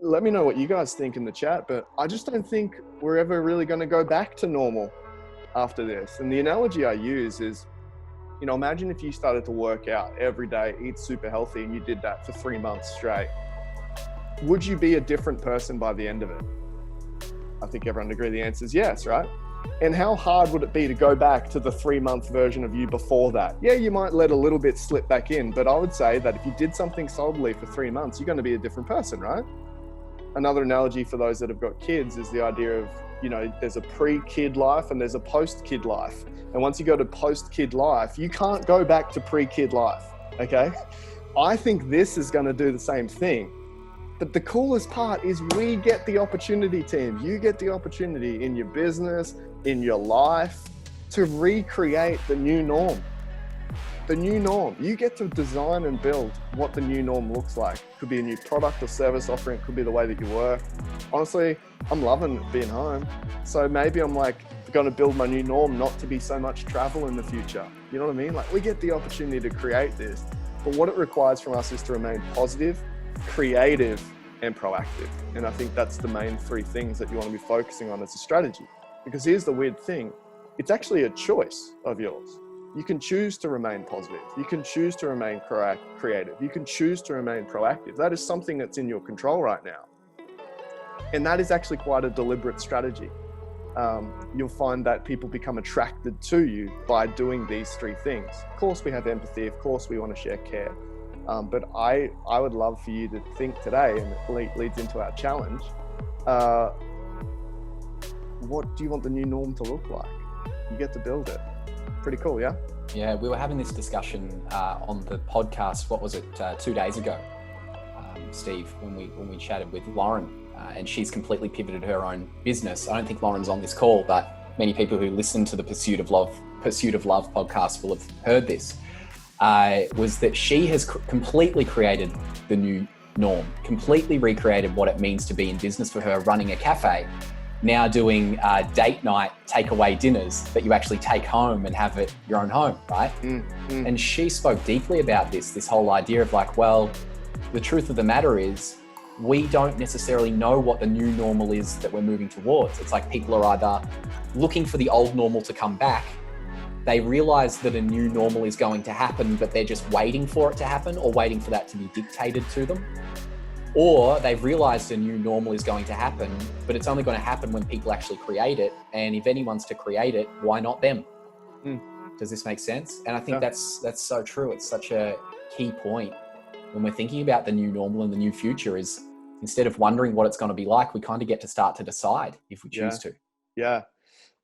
let me know what you guys think in the chat, but I just don't think we're ever really going to go back to normal after this. And the analogy I use is, imagine if you started to work out every day, eat super healthy, and you did that for 3 months straight. Would you be a different person by the end of it? I think everyone would agree the answer is yes, right? And how hard would it be to go back to the 3-month version of you before that? Yeah, you might let a little bit slip back in, but I would say that if you did something solidly for 3 months, you're going to be a different person, right? Another analogy for those that have got kids is the idea of, there's a pre-kid life and there's a post-kid life. And once you go to post-kid life, you can't go back to pre-kid life, okay? I think this is going to do the same thing. But the coolest part is we get the opportunity, team. You get the opportunity in your business, in your life, to recreate the new norm. The new norm. You get to design and build what the new norm looks like. Could be a new product or service offering. Could be the way that you work. Honestly, I'm loving being home. So maybe I'm going to build my new norm not to be so much travel in the future. You know what I mean? We get the opportunity to create this. But what it requires from us is to remain positive, creative, and proactive. And I think that's the main 3 things that you want to be focusing on as a strategy. Because here's the weird thing. It's actually a choice of yours. You can choose to remain positive. You can choose to remain creative. You can choose to remain proactive. That is something that's in your control right now. And that is actually quite a deliberate strategy. You'll find that people become attracted to you by doing these 3 things. Of course, we have empathy. Of course, we want to share care. But I would love for you to think today, and it leads into our challenge. What do you want the new norm to look like? You get to build it. Pretty cool, yeah? Yeah, we were having this discussion on the podcast, 2 days ago, Steve, when we chatted with Lauren, and she's completely pivoted her own business. I don't think Lauren's on this call, but many people who listen to the Pursuit of Love podcast will have heard this, was that she has completely created the new norm, completely recreated what it means to be in business for her, running a cafe, now doing date night takeaway dinners that you actually take home and have at your own home, right? And she spoke deeply about this whole idea of well, the truth of the matter is we don't necessarily know what the new normal is that we're moving towards. It's people are either looking for the old normal to come back, they realize that a new normal is going to happen, but they're just waiting for it to happen or waiting for that to be dictated to them. Or they've realized a new normal is going to happen, but it's only going to happen when people actually create it. And if anyone's to create it, why not them? Does this make sense? And I think that's so true. It's such a key point when we're thinking about the new normal and the new future is instead of wondering what it's going to be like, we kind of get to start to decide if we choose to. Yeah.